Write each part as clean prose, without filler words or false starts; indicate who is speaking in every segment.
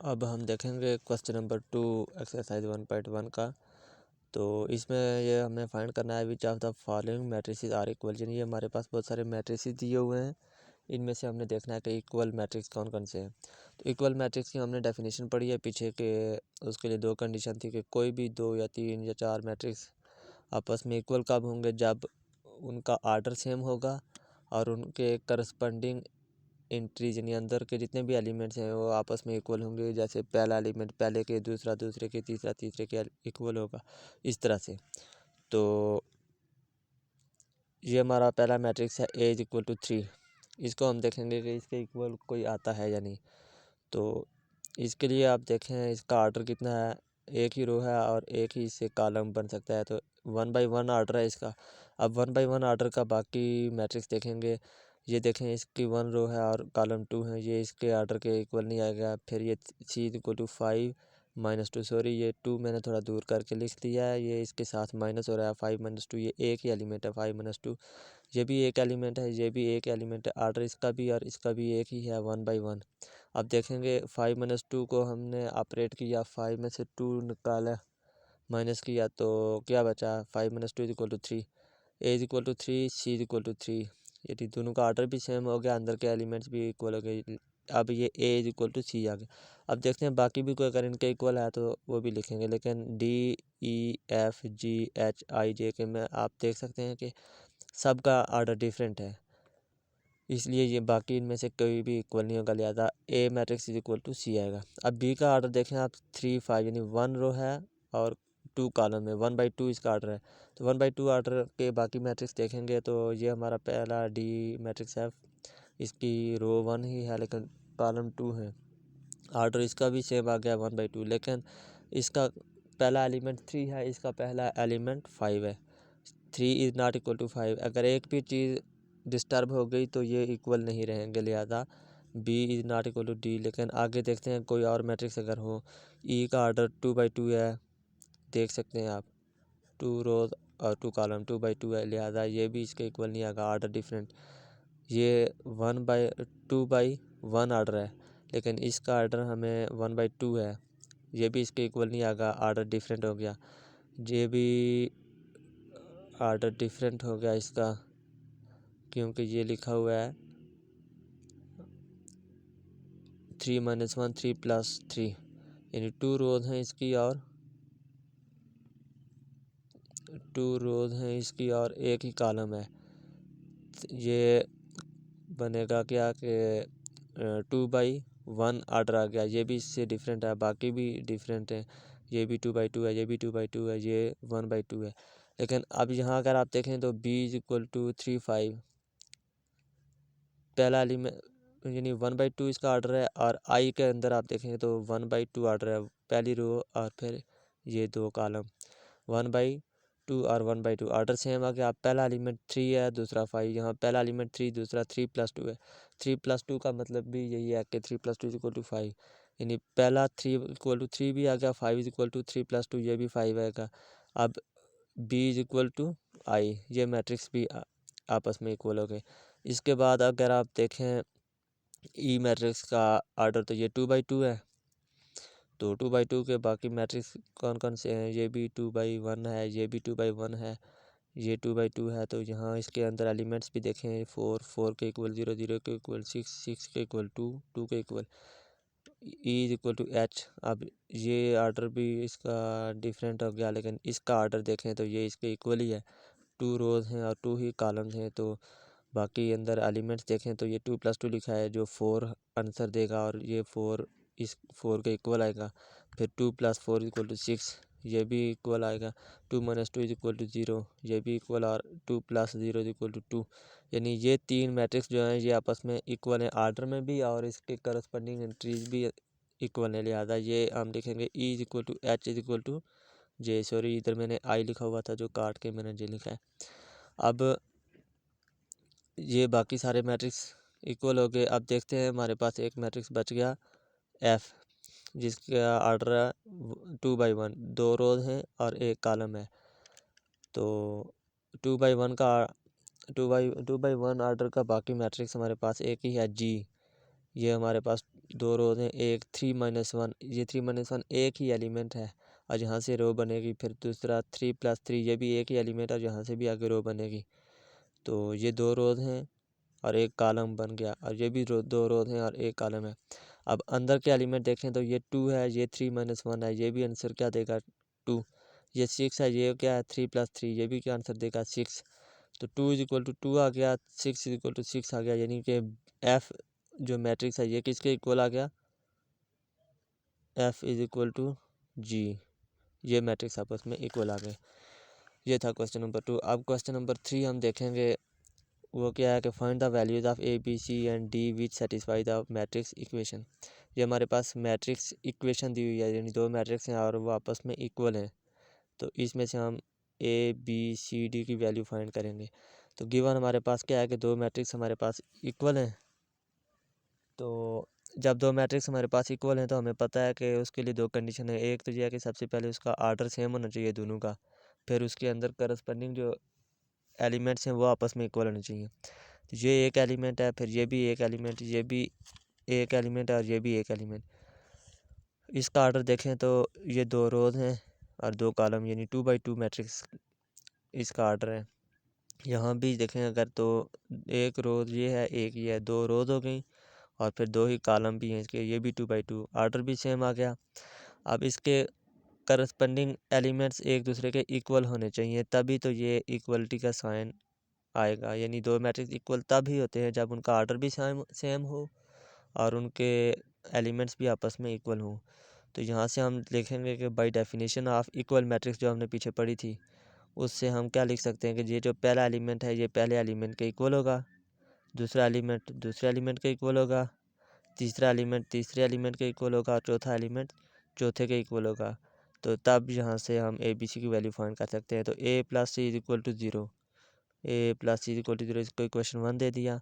Speaker 1: अब हम देखेंगे क्वेश्चन नंबर 2 एक्सरसाइज 1.1 का। तो इसमें ये हमें फाइंड करना है which of the following matrices are equal. यानी ये हमारे पास बहुत सारे मैट्रिसेस दिए हुए हैं, इनमें से हमने देखना है कि इक्वल मैट्रिक्स कौन कौन से हैं। तो इक्वल मैट्रिक्स की हमने डेफिनेशन पढ़ी है पीछे के। उसके लिए दो कंडीशन थी कि कोई भी 2 या 3 या 4 मैट्रिक्स आपस में इक्वल कब होंगे, जब उनका आर्डर सेम होगा और उनके करस्पॉन्डिंग एंट्रीज यानी अंदर के जितने भी एलिमेंट्स हैं वो आपस में इक्वल होंगे। जैसे पहला एलिमेंट पहले के, दूसरा दूसरे के, तीसरा तीसरे के इक्वल होगा, इस तरह से। तो ये हमारा पहला मैट्रिक्स है ए इज इक्वल टू 3। इसको हम देखेंगे कि इसके इक्वल कोई आता है या नहीं। तो इसके लिए आप देखें इसका आर्डर कितना है, एक ही रो है और एक ही इससे कॉलम बन सकता है। तो 1 बाई 1 आर्डर है इसका। अब 1 बाई 1 आर्डर का बाकी मैट्रिक्स देखेंगे। ये देखें इसकी 1 रो है और कॉलम 2 है, ये इसके आर्डर के इक्वल नहीं आएगा। फिर ये सी इक्वल टू 5 -2, सॉरी ये 2 मैंने थोड़ा दूर करके लिख दिया है, ये इसके साथ माइनस हो रहा है 5 -2। ये एक ही एलिमेंट है 5 -2, ये भी एक एलिमेंट है, ये भी एक एलिमेंट है। आर्डर इसका भी और इसका भी एक ही है 1 बाई 1। अब देखेंगे 5 -2 को हमने ऑपरेट किया, 5 में से 2 निकाला माइनस किया तो क्या बचा, 5 -2 equal to 3। A is equal to 3, C is equal to 3। यदि दोनों का आर्डर भी सेम हो गया, अंदर के एलिमेंट्स भी इक्वल हो गए। अब ये ए इज इक्वल टू सी आ गया। अब देखते हैं बाकी भी कोई अगर इनके इक्वल है तो वो भी लिखेंगे, लेकिन D E F G H I J K में आप देख सकते हैं कि सबका आर्डर डिफरेंट है, इसलिए ये बाकी इनमें से कोई भी इक्वल नहीं होगा, लिहाजा ए मैट्रिक्स इज इक्वल टू सी आएगा। अब बी का आर्डर देखें आप 3 5, यानी 1 रो है और 2 कॉलम है, 1 बाई 2 इसका आर्डर है। तो 1 बाई 2 आर्डर के बाकी मैट्रिक्स देखेंगे तो ये हमारा पहला डी मैट्रिक्स है, इसकी रो 1 ही है लेकिन कॉलम 2 है। आर्डर इसका भी सेम आ गया 1 बाई 2, लेकिन इसका पहला एलिमेंट 3 है, इसका पहला एलिमेंट 5 है। 3 इज़ नॉट इक्वल टू 5। अगर एक भी चीज़ डिस्टर्ब हो गई तो ये इक्वल नहीं रहेंगे, लिहाजा B is not equal to D. लेकिन आगे देखते हैं कोई और मैट्रिक्स अगर हो। ई का आर्डर 2 बाई 2 है, देख सकते हैं आप, 2 रोज और 2 कॉलम, 2 बाई 2 है, लिहाजा ये भी इसके इक्वल नहीं आएगा, आर्डर डिफरेंट। ये 2 बाई 1 आर्डर है, लेकिन इसका आर्डर हमें 1 बाई 2 है, ये भी इसके इक्वल नहीं आएगा, आर्डर डिफरेंट हो गया। ये भी आर्डर डिफरेंट हो गया इसका, क्योंकि ये लिखा हुआ है 3 - 1 3 + 3, यानी 2 रोज हैं इसकी और 2 रोज हैं इसकी और एक ही कॉलम है। ये बनेगा क्या कि 2 बाई 1 आर्डर आ गया, ये भी इससे डिफरेंट है, बाकी भी डिफरेंट है। ये भी 2 बाई 2 है, ये भी 2 बाई 2 है, ये 1 बाई 2 है। लेकिन अब यहाँ अगर आप देखें तो बी इज इक्वल टू 3 5, पहला एलिमेंट यानी 1 बाई 2 इसका आर्डर है, और आई के अंदर आप देखें तो 1 बाई 2 आर्डर है, पहली रो और फिर ये 2 कॉलम, 1 बाई 2 और 1 बाई 2 आर्डर सेम आ गया। आप पहला एलिमेंट 3 है, दूसरा 5, यहाँ पहला एलिमेंट 3, दूसरा 3 + 2 है। 3 + 2 का मतलब भी यही है कि 3 + 2 इज इक्वल टू 5, यानी पहला 3 इक्वल टू 3 भी आ गया, 5 इज इक्वल टू 3 + 2, ये भी 5 आएगा। अब बी इज इक्वल टू आई, ये मैट्रिक्स भी आपस में इक्वल हो गए। इसके बाद अगर आप देखें ई मैट्रिक्स का आर्डर तो ये 2 बाई 2 है, तो 2 बाई 2 के बाकी मैट्रिक्स कौन कौन से हैं, ये भी 2 बाई 1 है, ये भी 2 बाई 1 है, ये 2 बाई 2 है। तो यहाँ इसके अंदर एलिमेंट्स भी देखें, 4 4 के इक्वल, 0 0 के इक्वल, 6 6 के इक्वल, 2 2 के equal, E is equal to H. अब ये आर्डर भी इसका डिफरेंट हो गया, लेकिन इसका आर्डर देखें तो ये इसके इक्वल ही है, 2 रोज हैं और 2 ही कॉलम्स हैं। तो बाकी अंदर एलिमेंट्स देखें तो ये 2 + 2 लिखा है जो 4 आंसर देगा, और ये 4 इस 4 के इक्वल आएगा। फिर 2 + 4 = 6, ये भी इक्वल आएगा। 2 - 2 = 0, ये भी इक्वल, और 2 + 0 = 2। यानी ये 3 मैट्रिक्स जो हैं ये आपस में इक्वल हैं, आर्डर में भी और इसके करस्पॉन्डिंग एंट्रीज भी इक्वल है, लिहाजा ये हम लिखेंगे E is equal to H is equal to J. Sorry, इधर मैंने आई लिखा हुआ था जो काट के मैंने जे लिखा है। अब ये बाकी सारे मैट्रिक्स इक्वल हो गए। अब देखते हैं हमारे पास एक मैट्रिक्स बच गया एफ, जिसका आर्डर है 2 बाई 1, 2 रोज हैं और एक कॉलम है। तो 2 बाई 1 आर्डर का बाकी मैट्रिक्स हमारे पास एक ही है जी, ये हमारे पास दो रोज हैं, एक 3 - 1, ये 3 - 1 एक ही एलिमेंट है और यहाँ से रो बनेगी। फिर दूसरा 3 + 3, ये भी एक ही एलिमेंट है और यहाँ से भी आगे रो बनेगी। तो ये दो रोज हैं और एक कॉलम बन गया, और ये भी दो रोज हैं और एक कॉलम है। अब अंदर के एलिमेंट देखें तो ये 2 है, ये 3 - 1 है, ये भी आंसर क्या देगा 2। ये 6 है, ये क्या है 3 + 3, ये भी क्या आंसर देगा 6। तो 2 = 2 आ गया, 6 = 6 आ गया, यानी कि एफ जो मैट्रिक्स है ये किसके इक्वल आ गया, F = G। ये मैट्रिक्स आपस में इक्वल आ गए। ये था क्वेश्चन नंबर 2। अब क्वेश्चन नंबर 3 हम देखेंगे, वो क्या है कि find the values of A, B, C and D which satisfy the matrix equation. ये हमारे पास मैट्रिक्स इक्वेशन दी हुई है, यानी दो मैट्रिक्स हैं और वो आपस में इक्वल हैं। तो इसमें से हम A, B, C, D की वैल्यू फाइंड करेंगे। तो गिवन हमारे पास क्या है कि दो मैट्रिक्स हमारे पास इक्वल हैं। तो जब दो मैट्रिक्स हमारे पास इक्वल हैं तो हमें पता है कि उसके लिए दो कंडीशन है। एक तो यह है कि सबसे पहले उसका आर्डर सेम होना चाहिए दोनों का, फिर उसके अंदर करस्पॉन्डिंग जो एलिमेंट्स हैं वो आपस में इक्वल होने चाहिए। तो ये एक एलिमेंट है, फिर ये भी एक एलिमेंट, ये भी एक एलिमेंट है और ये भी एक एलिमेंट। इसका आर्डर देखें तो ये दो रोज हैं और दो कॉलम, यानी 2 × 2 मैट्रिक्स इसका आर्डर है। यहाँ भी देखें अगर तो एक रोज ये है, एक ये है, दो रोज हो गई और फिर दो ही कॉलम भी हैं इसके, ये भी 2 × 2, आर्डर भी सेम आ गया। अब इसके करस्पॉन्डिंग एलिमेंट्स एक दूसरे के इक्वल होने चाहिए, तभी तो ये इक्वलिटी का साइन आएगा। यानी दो मैट्रिक्स इक्वल तब ही होते हैं जब उनका आर्डर भी सेम हो और उनके एलिमेंट्स भी आपस में इक्वल हों। तो यहाँ से हम देखेंगे कि by definition of equal matrix जो हमने पीछे पढ़ी थी, उससे हम क्या लिख सकते हैं कि ये जो पहला एलिमेंट है ये पहले एलिमेंट के इक्वल होगा, दूसरा एलिमेंट दूसरे एलिमेंट के इक्वल होगा, तीसरा एलिमेंट तीसरे एलिमेंट के इक्वल होगा और चौथा एलिमेंट चौथे के इक्वल होगा। तो तब यहाँ से हम A, B, C की वैल्यू फाइंड कर सकते हैं। तो A + C = 0, A + C = 0 इसको इक्वेशन 1 दे दिया।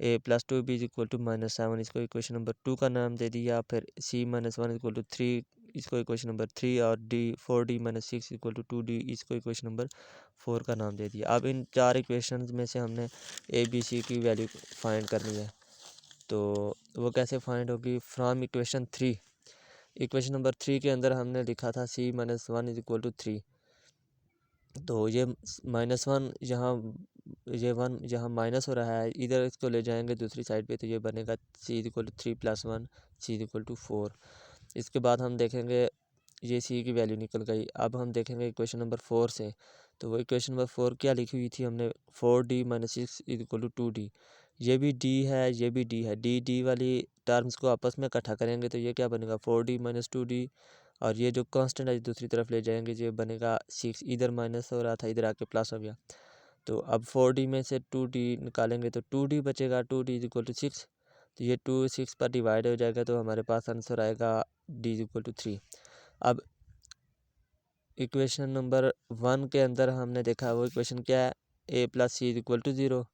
Speaker 1: A + 2B = -7 इसको इक्वेशन नंबर 2 का नाम दे दिया। फिर C - 1 = 3 इसको इक्वेशन नंबर 3, और 4D - 6 = 2D इसको इक्वेशन नंबर 4 का नाम दे दिया। अब इन चार इक्वेशन में से हमने A, B, C की वैल्यू फाइंड करनी है। तो वो कैसे फाइंड होगी, फ्रॉम इक्वेशन 3। इक्वेशन नंबर 3 के अंदर हमने लिखा था C - 1 = 3। तो ये -1 यहाँ, ये 1 यहाँ माइनस हो रहा है, इधर इसको ले जाएंगे दूसरी साइड पे तो ये बनेगा C = 3 + 1 C = 4। इसके बाद हम देखेंगे ये C की वैल्यू निकल गई। अब हम देखेंगे इक्वेशन नंबर 4 से। तो वो इक्वेशन नंबर 4 क्या लिखी हुई थी हमने, 4D - 6 = 2D। ये भी D है, ये भी D है, D वाली टर्म्स को आपस में इकट्ठा करेंगे तो ये क्या बनेगा 4D - 2D, और ये जो कांस्टेंट है दूसरी तरफ ले जाएंगे ये बनेगा 6। इधर माइनस हो रहा था, इधर आके प्लस हो गया। तो अब 4D में से 2D निकालेंगे तो 2D बचेगा, 2D = 6। तो ये 2 6 पर डिवाइड हो जाएगा तो हमारे पास आंसर आएगा D = 3। अब इक्वेशन नंबर 1 के अंदर हमने देखा वो इक्वेशन क्या है, A + C = 0।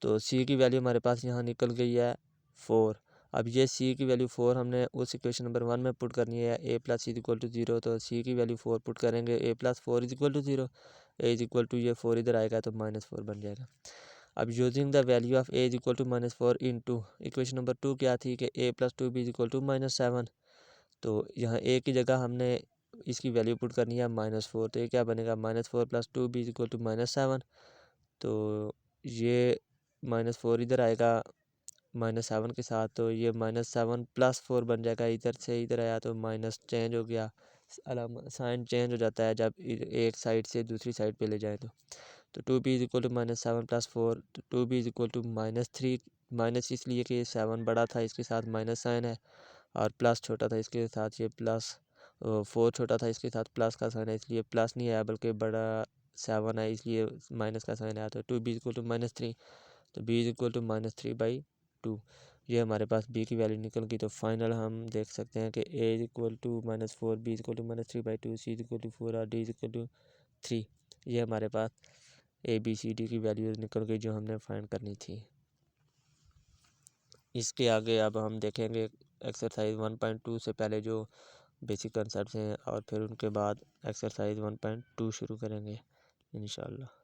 Speaker 1: तो C की वैल्यू हमारे पास यहाँ निकल गई है 4। अब ये C की वैल्यू 4 हमने उस इक्वेशन नंबर 1 में पुट करनी है, A + C = 0। तो C की वैल्यू 4 पुट करेंगे, A + 4 = 0, A = ये 4 इधर आएगा तो -4 बन जाएगा। अब using the value of A = -4 into equation number 2 क्या थी कि A + 2B = -7। तो यहाँ A की जगह हमने इसकी वैल्यू पुट करनी है -4। तो ये क्या बनेगा, -4 + 2B = -7। तो ये -4 इधर आएगा -7 के साथ, तो ये -7 + 4 बन जाएगा। इधर से इधर आया तो माइनस चेंज हो गया, साइन चेंज हो जाता है जब एक साइड से दूसरी साइड पे ले जाए तो 2B = -7 + 4, तो 2B = -3। माइनस इसलिए कि 7 बड़ा था, इसके साथ माइनस साइन है, और प्लस छोटा था इसके साथ ये प्लस, 4 छोटा था इसके साथ प्लस का साइन है, इसलिए प्लस नहीं आया बल्कि बड़ा 7 है इसलिए माइनस का साइन आया। तो 2B = -3, तो B = -3/2। ये हमारे पास B की वैल्यू निकल गई। तो फाइनल हम देख सकते हैं कि A = -4, B = -3/2, C = 4 और D = 3। ये हमारे पास ABCD की वैल्यूज निकल गई जो हमने फाइंड करनी थी। इसके आगे अब हम देखेंगे एक्सरसाइज 1.2 से पहले जो बेसिक कंसेप्ट हैं और फिर उनके बाद एक्सरसाइज 1.2 शुरू करेंगे इंशाल्लाह।